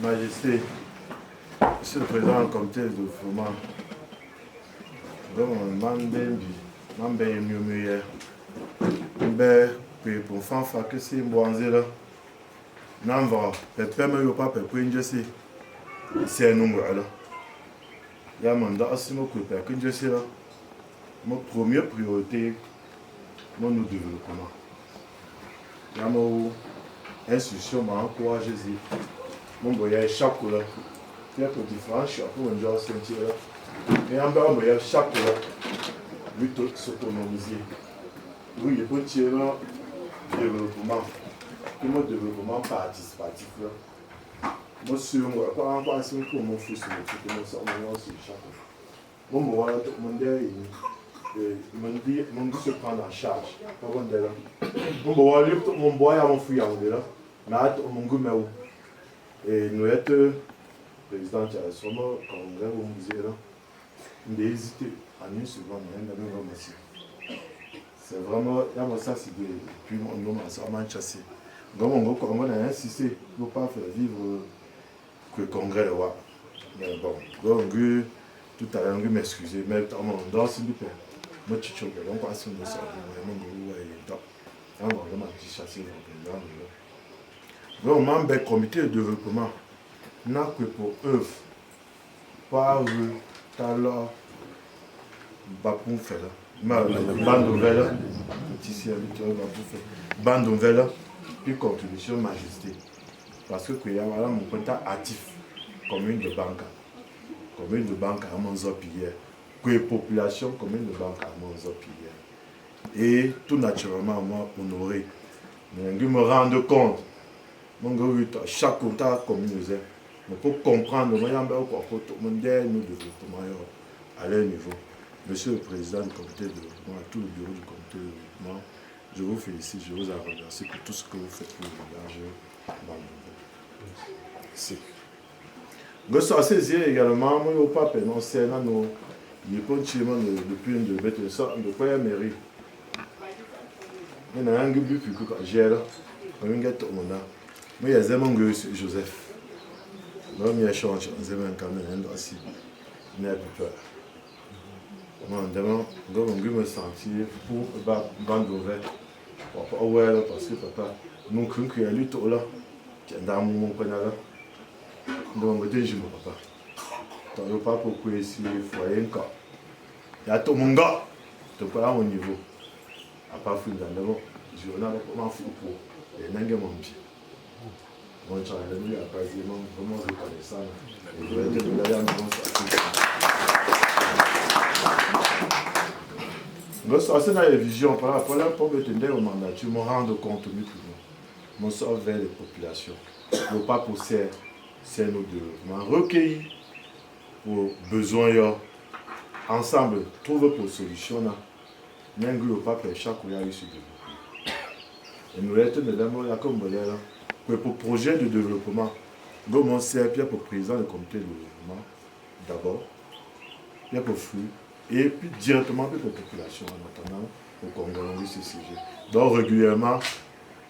Majesté, Monsieur le Président du comité de développement, pour faire que c'est là. N'envoie, c'est un nombre là. Il y a un mandat aussi que je sais là. Mon première priorité, mon développement. Il y a une institution qui m'a encouragé. Mon voyage chaque là. Il y a des différences pour un jour sentir là. Et en bas, il y a chaque là. Lui, tout s'autonomiser. Oui, il peut tirer le développement. Comment développement participatif là. Moi, sur moi, pas en passant pour mon fils, mon sur chaque. Mon voilà, tout le monde est. Mon se prendre en charge. Mon voilà, tout mon boy à mon fils là. Mais mon goût, et nous sommes président de la Somme, quand on est au musée là, on a hésité en une seconde, c'est vraiment, ça c'est depuis mon nom, ça m'a chassé. Donc on a insisté pour ne pas faire vivre que le congrès de roi. Mais bon, donc tout à l'heure, je m'excuser, mais on doit se dire, moi je suis donc pas si on sort, on va vraiment chasser le président. Donc, membre du comité de développement n'a que pour œuvre, par talent, Bapou fait là, bande nouvelle, bande nouvelle, puis contribution majesté. Parce que il y a mon contact actif, commune de banque à Monzopillère, que population commune de banque à Monzopillère. Et tout naturellement, moi, honoré, je me rends compte. Chaque contact communautaire, pour comprendre, nous développement à leur niveau. Monsieur le Président du comité de développement, à tout le bureau du comité de développement, je vous félicite, je vous remercie pour tout ce que vous faites pour le village. Merci. Je suis assez également, moi, au pape, non, c'est là, nous, il n'y a pas depuis une bête de ça, de quoi il mairie. Il y a un but plus que j'ai là, on y a tout le monde. Mais il y a Zemon Joseph. Donc il y a change, Zemon Kamel, aussi. Il n'y a plus peur. Moi, demain, je vais me sentir pour bande ouverte. Papa, ouais, parce que papa, nous craignons qu'il y a lutte là. Tu es dans mon canal. Donc, je dis, papa. Tu n'as pas pour que ici, il faut y encore. Il y a tout mon gars. Tu n'es pas à mon niveau. À part fouiller dans le monde. Je n'ai pas comment fouiller pour. Et n'a pas mon pied. Mon chien, il a pas vraiment reconnaissant. Et je vais dire que d'ailleurs, nous sommes dans les visions. Par rapport à la pauvreté au mandat, je me rends compte de tout. Je sors vers les populations. Le pape possède, c'est nos développements recueillis pour besoins. Ensemble, trouver pour solution. Nous avons le pape chaque fois qu'il se développe. Et nous sommes dans la Combolère. Pour projet de développement, comment c'est pour le président du comité de développement, d'abord, puis pour flux, et puis directement pour la population en attendant au Congo, ce sujet. Donc régulièrement,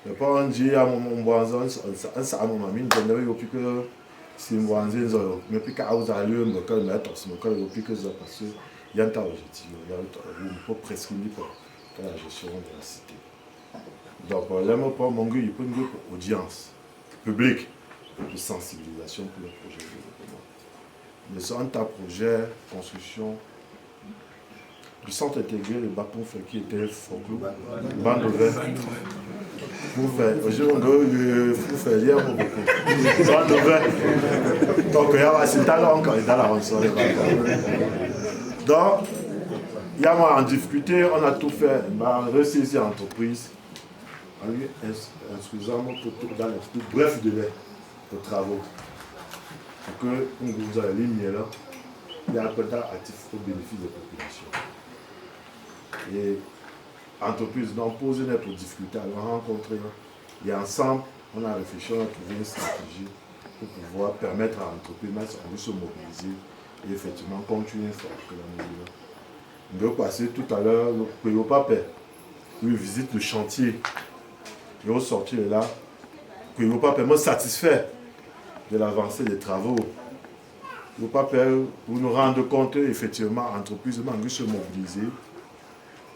je ne peux pas dire à mon voisin, à mon ami, je ne sais pas que si mon voisin, mais puis quand vous allez me mettre, puis que ça parce qu'il y a un tas d'objectifs, il faut prescrire pour la gestion de la cité. Donc, là, mon gars, il peut une audience publique de sensibilisation pour le projet de développement. Mais c'est un tas de projets, construction du centre intégré de Bapon qui était folklore, bande ouverte. Pour faire, aujourd'hui, pour faire hier, beaucoup. Bande ouverte. Donc, il y a un talent encore dans la rançon. Donc, il y a en difficulté, on a tout fait, on a ressaisi l'entreprise. Excusez-moi pour dans les plus brefs délais de travaux. Pour que nous avons les lignes là, il y a un contact actif au bénéfice des populations. Et l'entreprise n'a posé notre difficulté à la rencontrer. Et ensemble, on a réfléchi, on a trouvé une stratégie pour pouvoir permettre à l'entreprise de se mobiliser effectivement continuer à faire que la mesure. Nous allons passer tout à l'heure, le pape il visite le chantier. Il est sorti de là. Que le pape est vraiment satisfait de l'avancée des travaux. Le pape, pour nous rendre compte, effectivement, l'entreprise m'a se mobiliser.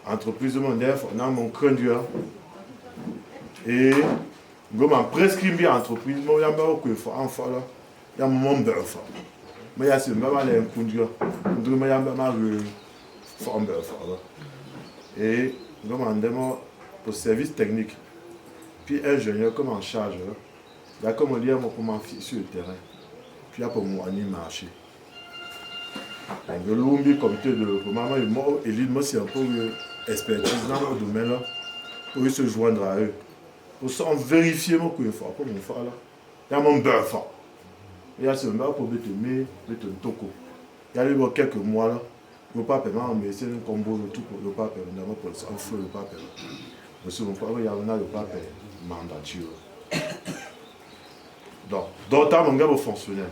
L'entreprise m'a dit, on a mon craint dur. Et je m'a prescrit bien l'entreprise. Il y a un enfant là. Il y a mon bœuf. Mais il y a ce même aller un coup dur. Il y a même un bœuf. Et je m'a demandé pour service technique. Puis ingénieur comme en charge. Il y a comme on dit, comment sur le terrain. Puis il y a pour moi un marché. Je l'ai comité de développement. Moi, c'est un peu expertise dans le domaine là. Pour se joindre à eux. Pour ça, on vérifie qu'il faut pas mon frère là. Il y a mon bœuf. Il y a ce bœuf pour mettre un toko. Il y a eu quelques mois là. Le pape mais c'est un combo de tout pour le pape. Pour le feu, le pape. Monsieur mon frère, il y a le pape mandature. Donc, d'autres mon gars fonctionnel.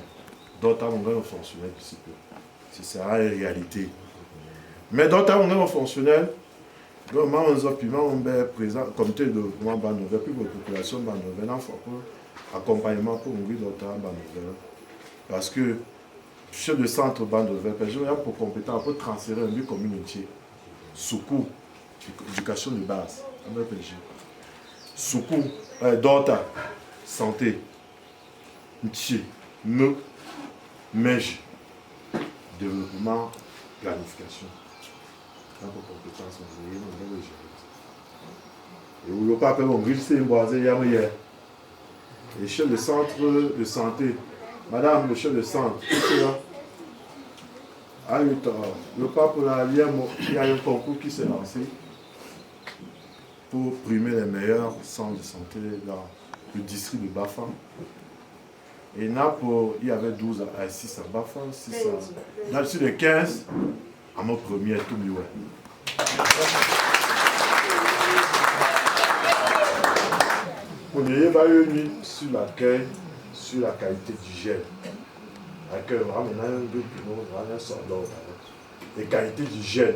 D'autres mon gars fonctionnel ici. C'est ça la réalité. Mais d'autres mon gars fonctionnel. Donc, moi, on est présent, comité de développement Bannovel, puis la population Bannovel, il faut un accompagnement pour mourir d'autres Bannovel. Parce que, chef de centre Bannovel, je vais pour compétent, pour transférer un lieu communautaire, Soukou, éducation de base, Soukou, d'autres, santé, Ntié, Mej, développement, planification. Pour compétences, et où le pape est c'est une boisée hier. Le chef de centre de santé, madame le chef de centre, le pape il y a un concours qui s'est lancé pour primer les meilleurs centres de santé dans le district de Bafang. Et Napo, il y avait 12 à 6 à Bafang, 6 à... Là, sur les 15, à mon premier tout mieux. On est évalué sur l'accueil, sur la qualité d'hygiène. L'accueil, vraiment, un sort d'ordre. Les qualités d'hygiène.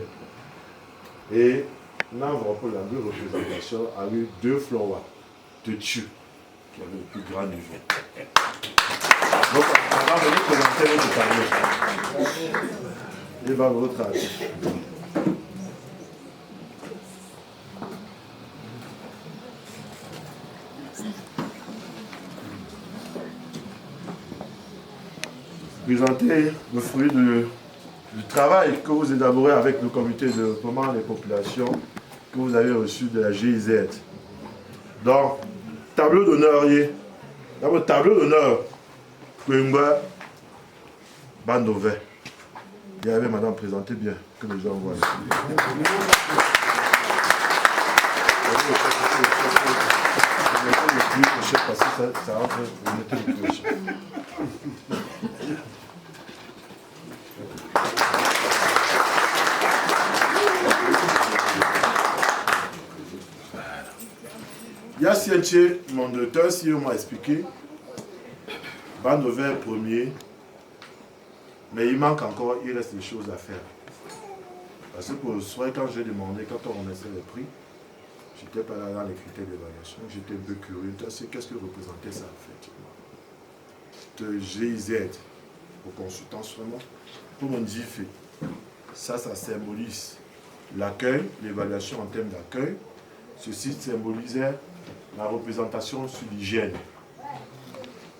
Et nous avons pour la représentation avec 2 fleurs de Tchou, qui avait le plus grand niveau. Donc, on va venir présenter le détail. Il va vous retracer. Présenter le fruit du travail que vous élaborez avec le comité de développement des populations que vous avez reçu de la GIZ. Donc, tableau d'honneur, dans votre tableau d'honneur, Kouimba Bannovel. Il y avait madame présentée bien, que les gens voient. Ça rentre, vous mettez le cloche. Il y a Sienché, mon docteur, si on m'a expliqué, Bannovel premier, mais il manque encore, il reste des choses à faire. Parce que pour le soir, quand j'ai demandé, quand on connaissait le prix, je n'étais pas là dans les critères d'évaluation, j'étais un peu curieux. Qu'est-ce que représentait ça, effectivement? De GIZ, aux consultants seulement, pour mon dit fait. Ça symbolise l'accueil, l'évaluation en termes d'accueil. Ceci symbolisait la représentation sur l'hygiène.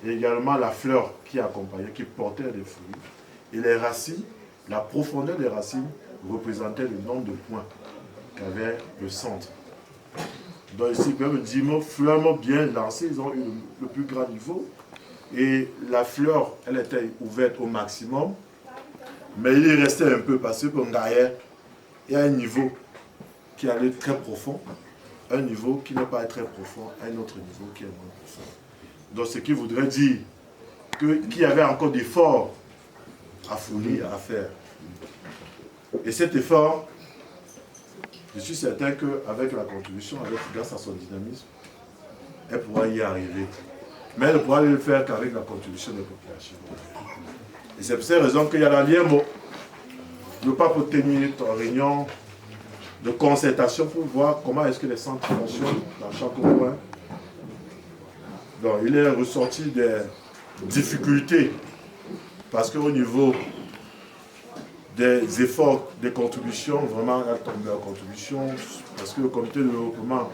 Et également la fleur qui accompagnait, qui portait des fruits. Et les racines, la profondeur des racines représentait le nombre de points qu'avait le centre. Donc ici, même 10 mots, fleurs bien lancées, ils ont eu le plus grand niveau. Et la fleur, elle était ouverte au maximum. Mais il est resté un peu parce que pour derrière, il y a un niveau qui allait très profond, un niveau qui n'est pas très profond, un autre niveau qui est moins profond. Donc ce qui voudrait dire qu'il y avait encore d'efforts à fournir, à faire. Et cet effort, je suis certain qu'avec la contribution, grâce à son dynamisme, elle pourra y arriver. Mais elle ne pourra le faire qu'avec la contribution des populations. Et c'est pour cette raison qu'il y a la lien, le pape tenir une réunion de concertation pour voir comment est-ce que les centres fonctionnent dans chaque coin. Donc, il est ressorti des difficultés parce qu'au niveau des efforts, des contributions, vraiment, il a tombé en contribution parce que le comité de développement,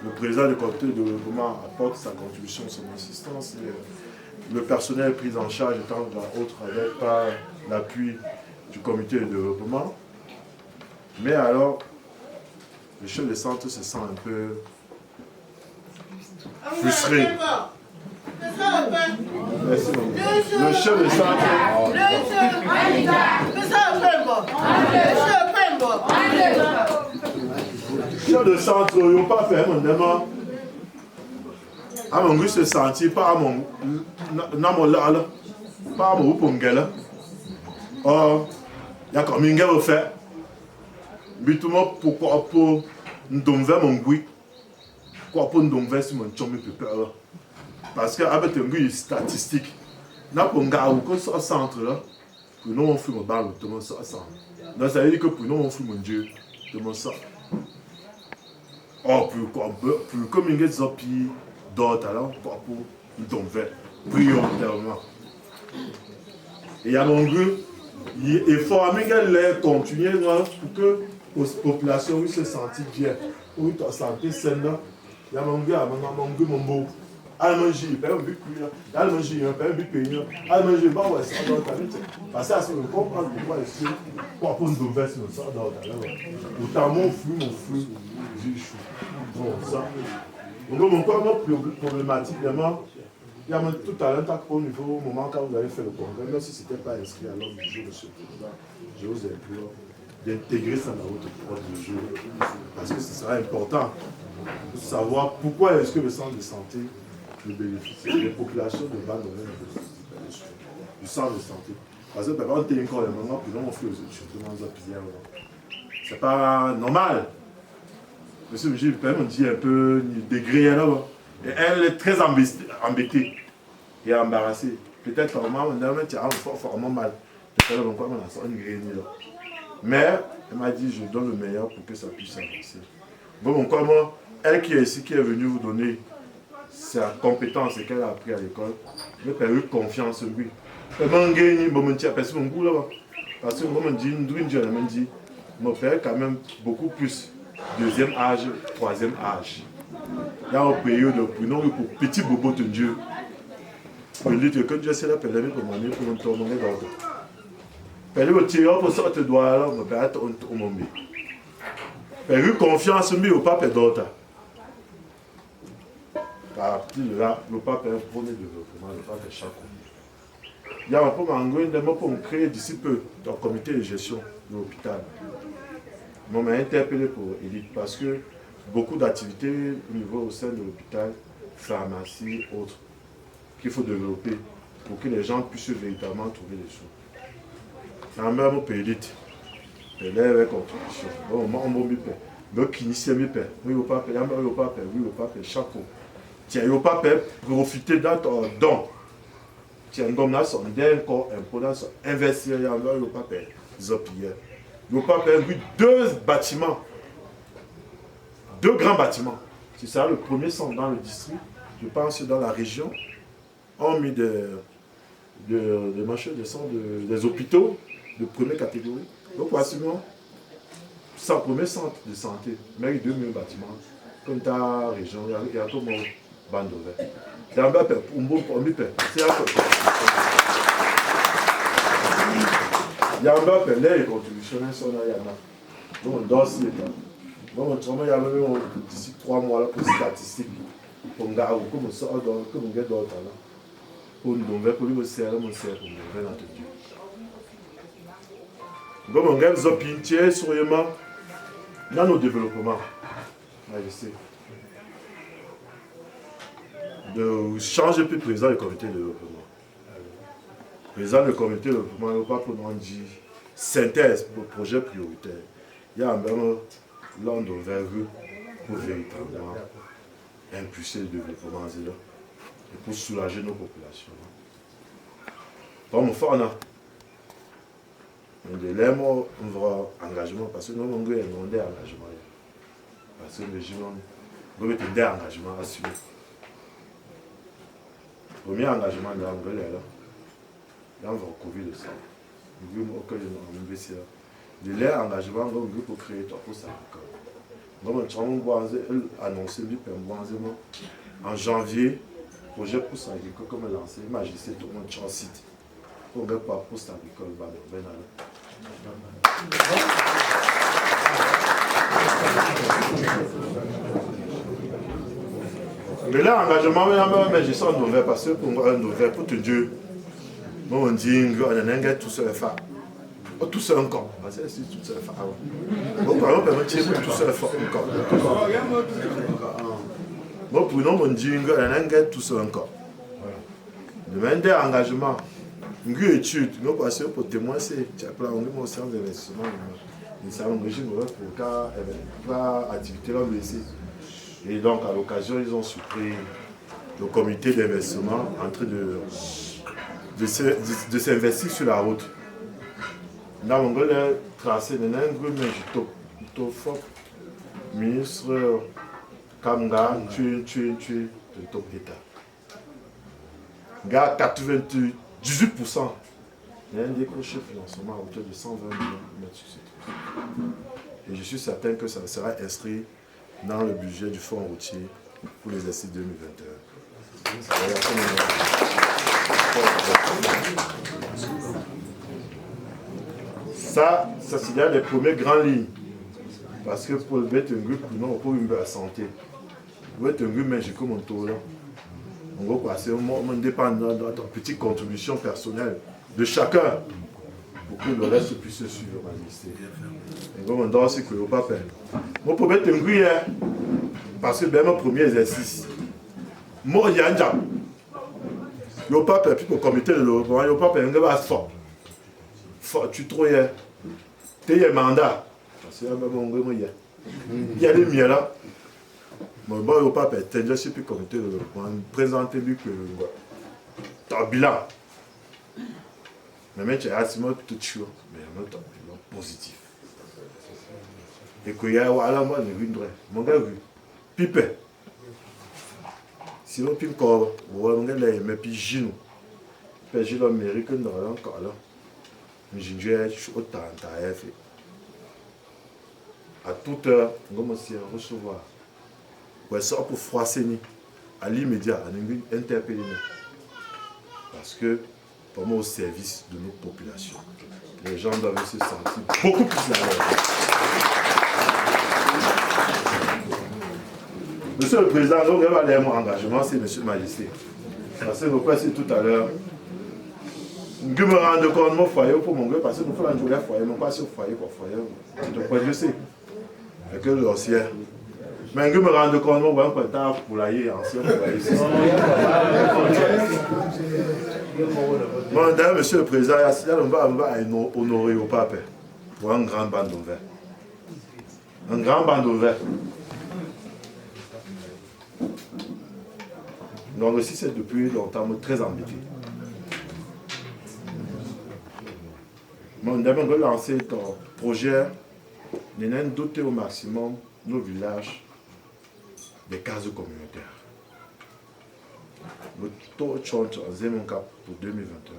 le président du comité de développement apporte sa contribution, son assistance. Et le personnel pris en charge étant au travail par l'appui du comité de développement. Mais alors, le chef de centre se sent un peu frustré. Merci beaucoup. Le chef de centre. Chef de centre, il n'y a pas fait mon demande. À mon goût, se sentir pas à mon. Pas à mon pongela. Oh, il y a comme une guerre fait. Mais tout le monde, pourquoi pour nous donner mon goût? Pourquoi pour nous donner si mon chum est peur? Parce qu'avec un goût statistique, n'a pas un gars ou ce centre là, pour nous on fait mon balle, tout le monde ça centre. Donc ça veut dire que pour nous on fait mon Dieu, tout le monde ça. Oh, pour comme une guerre zopi d'autres alors, pour nous donner prioritairement. Et il y a mon goût, il faut amener continuer pour que la population se sente bien, pour que la santé saine. Il y a mon gars, mon beau. Allemagne, il paye un but plus. Allemagne, il paye un but payant. Allemagne, il va voir ça dans ta vie. Parce que ça, on comprend pourquoi est-ce que pour apprendre de veste, on sort dans ta vie. Autant mon flux, j'ai chou. Bon, ça. Donc, mon corps, problématiquement, il y a tout à l'heure, au niveau, au moment quand vous avez fait le congrès, même si ce n'était pas inscrit à l'ordre du jour, monsieur le président, je vous implore d'intégrer ça dans votre ordre du jour. Parce que ce sera important de savoir pourquoi est-ce que le centre de santé le bénéficie. Les populations de bas du centre de santé. Parce que par exemple, on a encore les moments, puis là, on fait aux études. C'est pas normal. Monsieur Gilles, on dit un peu degré là. Et elle est très embêtée et embarrassée. Peut-être vraiment, on a fortement mal. Peut-être qu'on a une graine là. Mais elle m'a dit, je donne le meilleur pour que ça puisse avancer. Bon, comment elle qui est ici, qui est venue vous donner sa compétence qu'elle a appris à l'école, je peux eu confiance en lui. Parce que moi, je dis, mon père quand même beaucoup plus. Deuxième âge, troisième âge. Il y a un période pour petit bobo de Dieu. Il dit que Dieu s'est là pour l'aimer pour m'amener pour nous tourner dans le dos. Père, tu as pour ça, tu dois alors me battre au monde. Père, eu confiance en lui au pape et d'autres. À partir de là, le pape est un premier développement, le pape est chaque année. Il y a un peu de pour créer d'ici peu un comité de gestion de l'hôpital. On m'a interpellé pour élite parce que beaucoup d'activités au niveau au sein de l'hôpital, pharmacie, autres, qu'il faut développer pour que les gens puissent véritablement trouver des sous. C'est un même pour élite. Élève avec contribution. Bon, on m'a mis paix. Donc, qui initie mes paix. Oui, au pape, oui, au pape, oui, au pape, chaque fois. Tiens, il ne faut pas profiter d'un don. Tiens, comme là, son encore un peu dans son investir, il n'y a pas de zopier. Il n'y a pas de deux bâtiments. Deux grands bâtiments. C'est ça, le premier sont dans le district, je pense dans la région. On a mis des hôpitaux de première catégorie. Donc, voici, c'est le premier centre de santé, mais il y a 2000 bâtiments. Comme dans la région, il y a tout le monde. Il y a un peu pour il y a un peu les contributions sont là, il y en a. Donc on doit s'y étendre. Donc il y a même d'ici 3 mois là pour statistiques. Pour nous garder comme ça, comme nous garder d'autres là. Pour nous donner pour nous serrer, mon serre pour nous donner notre Dieu. Donc on garde nos pintiers sur les mains dans nos développements. Je sais. De changer plus président du comité de développement. Président du comité de développement, il ne pas pour nous dire synthèse pour projet prioritaire. Il y a un même land overview pour véritablement impulser le développement et pour soulager nos populations. Comme on fait, de là, moi, on va engagement, parce que nous, on a demandé engagement. Parce que le régime, on a demandé engagement à suivre. Premier engagement de l'Anglais, là, on va recouvrir le sang. Nous avons de là, engagement, on a créé tout pour ça. Donc, on a annoncé en janvier, le projet pour ça, comme lancé, Majesté, tout le monde sur le site. On a pas pour ça, mais là, engagement, mais je sens mauvais parce que pour un mauvais, pour te dire, moi on dit, on a tout seul faire. Tout seul encore. Parce que c'est tout seul faire. Donc, par exemple, on tout seul faire encore. Moi, pour nous, on dit, on a tout seul encore. Demander engagement. Une étude, nous passons pour témoin, c'est un centre d'investissement. Nous savons que pour activité là, et donc à l'occasion, ils ont supprimé le comité d'investissement en train de s'investir sur la route. Nous avons tracé un fort ministre Kamga, tu de top État. Gars 18%. Il y a un décroché financement à hauteur de 120 millions de mètres succès. Et je suis certain que ça sera inscrit dans le budget du fonds routier pour l'exercice 2021. Ça c'est déjà les premières grandes lignes. Parce que pour mettre un groupe, non, pour une bonne santé. Pour mettre un groupe, mais j'ai comme un tour là. On va passer, on dépend de notre petite contribution personnelle de chacun pour que le reste puisse suivre ma liste. Et comme on doit aussi que le pape. Moi, pour mettre un groupe, parce que c'est mon premier exercice. Moi, il y a un job. Le pape, puis pour le comité de développement, le pape, il va fort. Tu trouves, tu as un mandat. Parce que il y a des miens là. Mon bon, le pape est déjà sur le comité de développement. Présenter lui que ton bilan. Mais tu as assez tout chaud, mais un bilan positif. Et qu'il y a voilà, moi, je viendrai. Mon gars, pipe. Si on pipe encore, mon gars, mais puis Gino. Puis Gino américain dans encore là. Mais je suis au temps, à toute heure, on commence à recevoir. Ouais, ça pour froisser à l'immédiat, on a interpellé. Parce que, pour moi, au service de nos populations, les gens doivent se sentir beaucoup plus à l'aise. Monsieur le Président, donc, mon engagement, c'est Monsieur Majesté. Parce que vous passez tout à l'heure. Je me rends compte de mon foyer pour mon gars, parce que nous faisons un jour à foyer, non pas sur foyer pour foyer. Je sais. Et que l'ancien. Mais je me rends compte de mon temps pour l'ailler, ancien pour l'ailler. Bon, d'ailleurs, Monsieur le Président, on va honorer au pape pour un grand bandeau vert. Un grand bandeau vert. Donc, aussi, c'est depuis longtemps très embêté. On a lancé ton projet de doter au maximum nos villages des cases communautaires. Le taux de change en Zémonka pour 2021